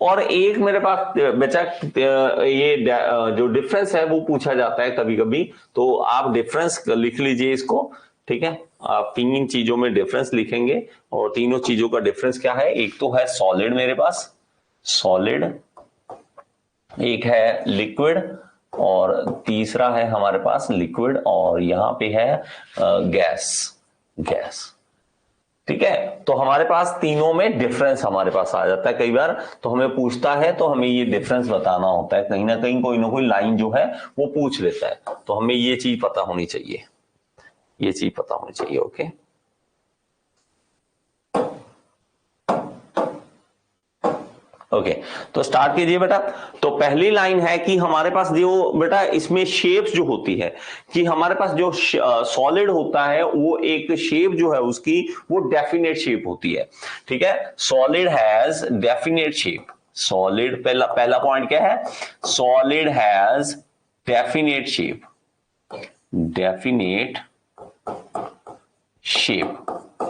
और एक मेरे पास बचा ये जो डिफरेंस है वो पूछा जाता है कभी कभी, तो आप डिफरेंस लिख लीजिए इसको, ठीक है। आप तीन चीजों में डिफरेंस लिखेंगे, और तीनों चीजों का डिफरेंस क्या है, एक तो है सॉलिड मेरे पास, सॉलिड, एक है लिक्विड, और तीसरा है हमारे पास लिक्विड, और यहां पे है गैस, गैस, ठीक है। तो हमारे पास तीनों में डिफरेंस हमारे पास आ जाता है कई बार, तो हमें पूछता है तो हमें ये डिफरेंस बताना होता है, कहीं ना कोई लाइन जो है वो पूछ लेता है, तो हमें ये चीज पता होनी चाहिए, ये चीज पता होनी चाहिए। ओके, ओके, तो स्टार्ट कीजिए बेटा। तो पहली लाइन है कि हमारे पास जो बेटा इसमें शेप्स जो होती है, कि हमारे पास जो सॉलिड होता है वो एक शेप जो है उसकी वो डेफिनेट शेप होती है, ठीक है। Solid has definite shape, solid पहला पहला पॉइंट क्या है, solid has definite shape, definite shape,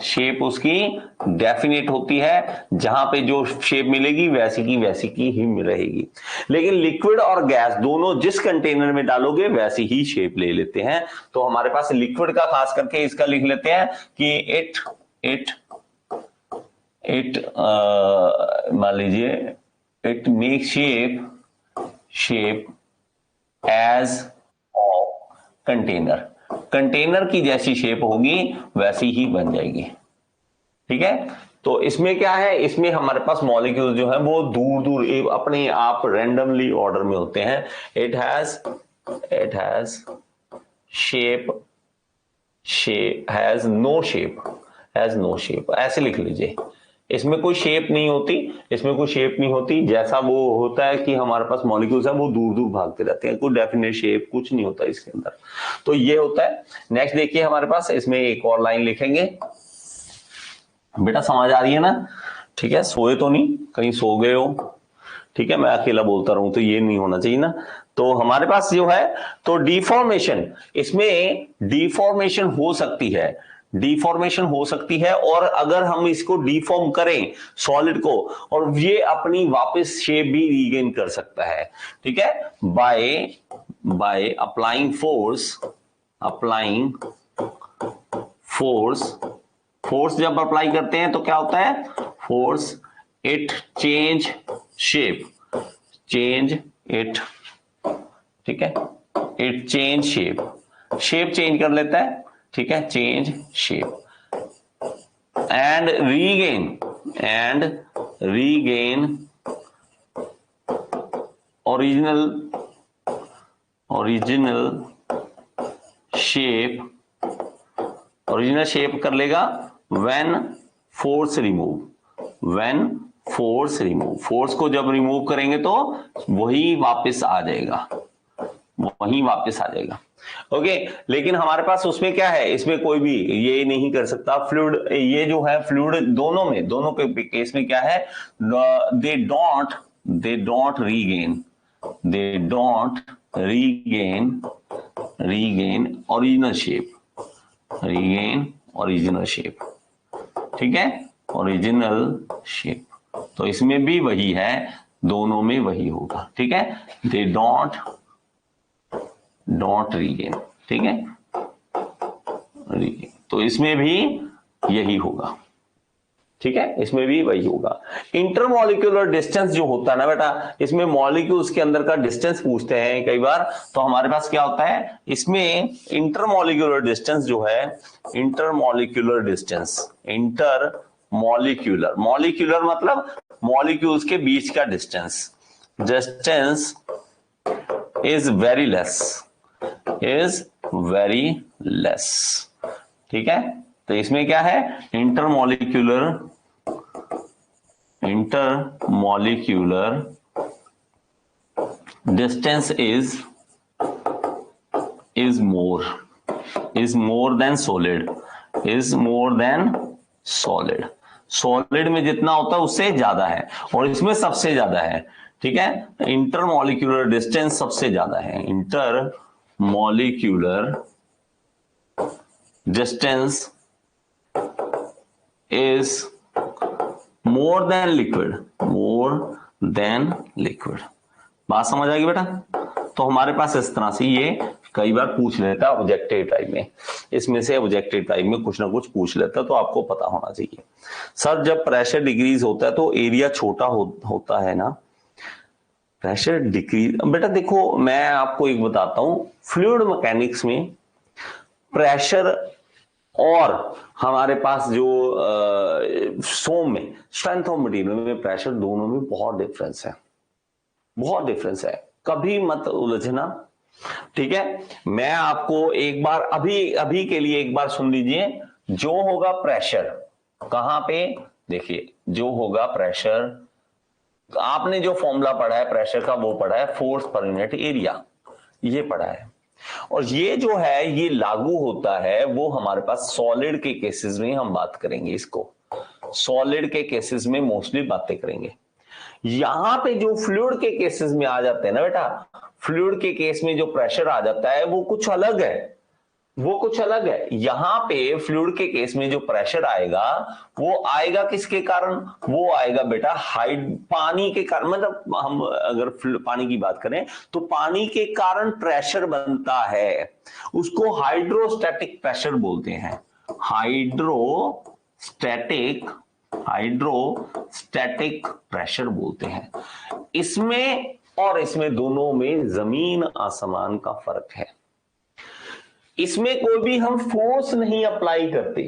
shape उसकी डेफिनेट होती है, जहां पे जो शेप मिलेगी वैसी की ही रहेगी। लेकिन लिक्विड और गैस दोनों जिस कंटेनर में डालोगे वैसी ही शेप ले लेते हैं। तो हमारे पास लिक्विड का खास करके इसका लिख लेते हैं कि इट इट इट मान लीजिए it make shape as container, container की जैसी शेप होगी वैसी ही बन जाएगी, ठीक है। तो इसमें क्या है, इसमें हमारे पास मॉलिक्यूल जो है वो दूर दूर अपने आप रैंडमली ऑर्डर में होते हैं। It has shape has no shape, ऐसे लिख लीजिए। इसमें कोई शेप नहीं होती, इसमें कोई शेप नहीं होती, जैसा वो होता है कि हमारे पास मॉलिक्यूल्स है वो दूर दूर भागते रहते हैं, कोई डेफिनेट शेप कुछ नहीं होता इसके अंदर, तो ये होता है। नेक्स्ट देखिए हमारे पास इसमें एक और लाइन लिखेंगे, बेटा समझ आ रही है ना, ठीक है, सोए तो नहीं, कहीं सो गए हो, ठीक है, मैं अकेला बोलता रहूं तो ये नहीं होना चाहिए ना। तो हमारे पास जो है, तो डिफॉर्मेशन, इसमें डिफॉर्मेशन हो सकती है, डिफॉर्मेशन हो सकती है, और अगर हम इसको डिफॉर्म करें सॉलिड को, और ये अपनी वापस शेप भी रीगेन कर सकता है, ठीक है, by by applying force, force जब अप्लाई करते हैं तो क्या होता है, force it change shape, change it, ठीक है, it change shape, shape change कर लेता है, ठीक है, change shape, and regain original shape कर लेगा व्हेन फोर्स रिमूव, फोर्स को जब रिमूव करेंगे तो वही वापस आ जाएगा, ओके। लेकिन हमारे पास उसमें क्या है, इसमें कोई भी ये नहीं कर सकता, फ्लूइड, ये जो है फ्लूइड दोनों के केस में क्या है, they don't regain original shape, ठीक है, ओरिजिनल शेप, तो इसमें भी वही है, दोनों में वही होगा, ठीक है, दे डोंट रीगेन, ठीक है, रीगेन, तो इसमें भी यही होगा, ठीक है, इसमें भी वही होगा। इंटरमॉलिक्यूलर डिस्टेंस जो होता है ना बेटा, इसमें मॉलिक्यूल्स के अंदर का डिस्टेंस पूछते हैं कई बार, तो हमारे पास क्या होता है, इसमें इंटरमॉलिक्यूलर डिस्टेंस जो है, मॉलिक्यूलर मतलब मॉलिक्यूल्स के बीच का डिस्टेंस इज वेरी लेस, ठीक है। तो इसमें क्या है, intermolecular distance is more than solid में जितना होता है उससे ज्यादा है, और इसमें सबसे ज्यादा है, ठीक है, इंटरमॉलिक्यूलर डिस्टेंस सबसे ज्यादा है, intermolecular distance is more than liquid, than liquid. बात समझ आएगी बेटा? तो हमारे पास इस तरह से ये कई बार पूछ लेता है ऑब्जेक्टिव टाइप में, इसमें से ऑब्जेक्टिव टाइप में कुछ ना कुछ पूछ लेता है, तो आपको पता होना चाहिए। सर जब प्रेशर डिक्रीज होता है तो एरिया छोटा होता है ना? प्रेशर डिक्रीज, बेटा देखो मैं आपको एक बताता हूं, फ्लूइड मैकेनिक्स में प्रेशर और हमारे पास जो सोम में स्ट्रेंथ ऑफ मटेरियल में प्रेशर, दोनों में बहुत डिफरेंस है, बहुत डिफरेंस है, कभी मत उलझना। ठीक है, मैं आपको एक बार अभी के लिए एक बार सुन लीजिए। जो होगा प्रेशर कहां पे, देखिए जो होगा प्रेशर, आपने जो फॉर्मूला पढ़ा है प्रेशर का वो पढ़ा है, फोर्स पर यूनिट एरिया, ये पढ़ा है। और ये जो है ये लागू होता है वो हमारे पास सॉलिड के केसेस में, हम बात करेंगे इसको, सॉलिड के केसेस में मोस्टली बातें करेंगे। यहां पे जो फ्लूइड के केसेस में आ जाते हैं ना बेटा, फ्लूइड के केस में जो प्रेशर आ जाता है वो कुछ अलग है, वो कुछ अलग है। यहां पे फ्लूइड के केस में जो प्रेशर आएगा वो आएगा किसके कारण, वो आएगा बेटा पानी के कारण, मतलब हम अगर पानी की बात करें तो पानी के कारण प्रेशर बनता है, उसको हाइड्रोस्टैटिक प्रेशर बोलते हैं, हाइड्रोस्टैटिक प्रेशर बोलते हैं। इसमें और इसमें दोनों में जमीन आसमान का फर्क है। इसमें कोई भी हम फोर्स नहीं अप्लाई करते।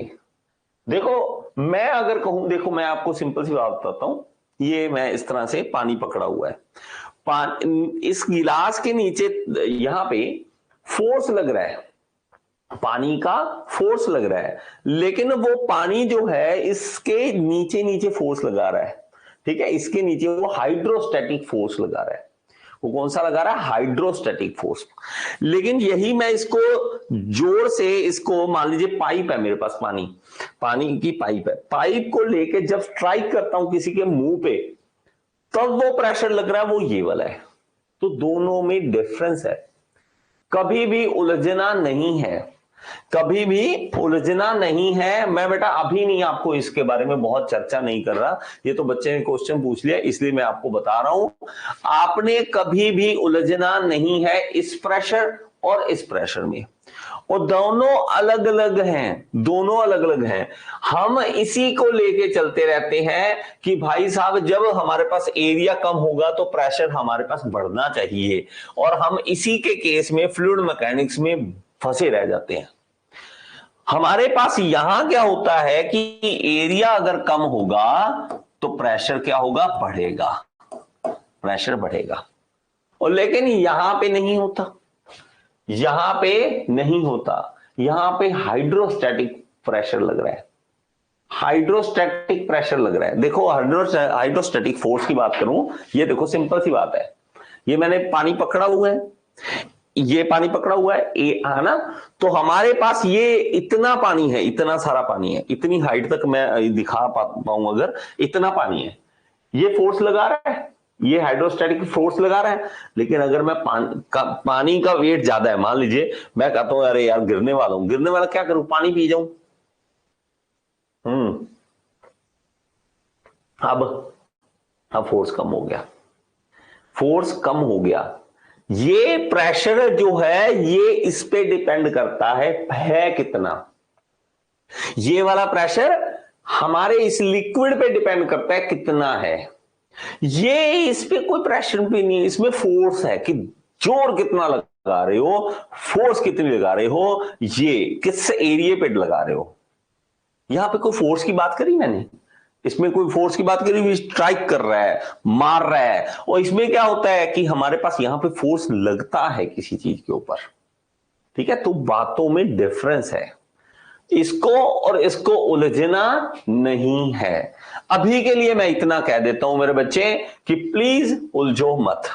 देखो मैं अगर कहूं, देखो मैं आपको सिंपल सी बात बताता हूं, ये मैं इस तरह से पानी पकड़ा हुआ है, इस गिलास के नीचे यहां पे फोर्स लग रहा है, पानी का फोर्स लग रहा है, लेकिन वो पानी जो है इसके नीचे नीचे फोर्स लगा रहा है, ठीक है, इसके नीचे वो हाइड्रोस्टैटिक फोर्स लगा रहा है। वो कौन सा लगा रहा है, हाइड्रोस्टैटिक फोर्स। लेकिन यही मैं इसको जोर से, इसको मान लीजिए पाइप है मेरे पास, पानी की पाइप है, पाइप को लेके जब स्ट्राइक करता हूं किसी के मुंह पे, तब वो प्रेशर लग रहा है, वो ये वाला है। तो दोनों में डिफरेंस है, कभी भी उलझना नहीं है, कभी भी उलझना नहीं है। मैं बेटा अभी नहीं आपको इसके बारे में बहुत चर्चा नहीं कर रहा, ये तो बच्चे ने क्वेश्चन पूछ लिया इसलिए मैं आपको बता रहा हूं। आपने कभी भी उलझना नहीं है इस प्रेशर और इस प्रेशर में, और दोनों अलग अलग हैं, दोनों अलग अलग हैं। हम इसी को लेके चलते रहते हैं कि भाई साहब जब हमारे पास एरिया कम होगा तो प्रेशर हमारे पास बढ़ना चाहिए, और हम इसी के केस में फ्लूइड मैकेनिक्स में फंसे रह जाते हैं। हमारे पास यहां क्या होता है कि एरिया अगर कम होगा तो प्रेशर क्या होगा, बढ़ेगा, प्रेशर बढ़ेगा। और लेकिन यहां पे नहीं होता, यहां पे नहीं होता, यहां पे हाइड्रोस्टैटिक प्रेशर लग रहा है, हाइड्रोस्टैटिक प्रेशर लग रहा है। देखो हाइड्रोस्टैटिक फोर्स की बात करूं, ये देखो सिंपल सी बात है, ये मैंने पानी पकड़ा हुआ है, ये पानी पकड़ा हुआ है ना, तो हमारे पास ये इतना पानी है, इतना सारा पानी है, इतनी हाइट तक मैं दिखा पाऊं अगर, इतना पानी है, ये फोर्स लगा रहा है, ये हाइड्रोस्टैटिक फोर्स लगा रहा है। लेकिन अगर मैं पानी का वेट ज्यादा है, मान लीजिए मैं कहता हूं अरे यार गिरने वाला हूं, गिरने वाला, क्या करूं, पानी पी जाऊं, अब फोर्स कम हो गया, फोर्स कम हो गया। ये प्रेशर जो है ये इस पे डिपेंड करता है कितना, ये वाला प्रेशर हमारे इस लिक्विड पे डिपेंड करता है कितना है, ये इस पे कोई प्रेशर भी नहीं, इसमें फोर्स है कि जोर कितना लगा रहे हो, फोर्स कितनी लगा रहे हो, ये किस एरिया पे लगा रहे हो। यहां पे कोई फोर्स की बात करी मैंने, इसमें कोई फोर्स की बात करी, स्ट्राइक कर रहा है, मार रहा है, और इसमें क्या होता है कि हमारे पास यहां पे फोर्स लगता है किसी चीज के ऊपर, ठीक है। तो बातों में डिफरेंस है, इसको और इसको उलझना नहीं है। अभी के लिए मैं इतना कह देता हूं मेरे बच्चे कि प्लीज उलझो मत,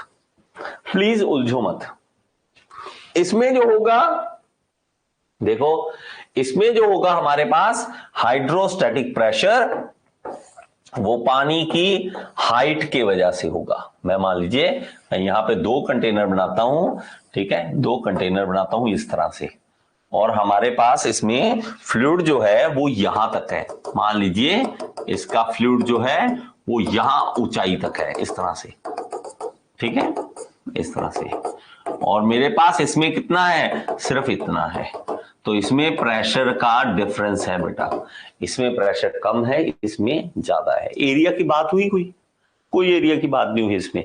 प्लीज उलझो मत। इसमें जो होगा, देखो इसमें जो होगा हमारे पास हाइड्रोस्टैटिक प्रेशर, वो पानी की हाइट के वजह से होगा। मैं मान लीजिए मैं यहां पे 2 कंटेनर बनाता हूं, ठीक है, 2 कंटेनर बनाता हूं इस तरह से, और हमारे पास इसमें फ्लूइड जो है वो यहां तक है, मान लीजिए इसका फ्लूइड जो है वो यहां ऊंचाई तक है, इस तरह से, ठीक है, इस तरह से। और मेरे पास इसमें कितना है, सिर्फ इतना है, तो इसमें प्रेशर का डिफरेंस है बेटा, इसमें प्रेशर कम है, इसमें ज्यादा है। एरिया की बात हुई कोई एरिया की बात नहीं हुई इसमें,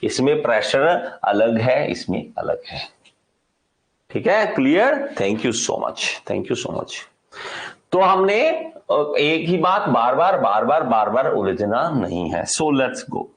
इसमें प्रेशर अलग है, इसमें अलग है, ठीक है, clear. Thank you so much, thank you so much. तो हमने एक ही बात बार बार उलझना नहीं है। So let's go.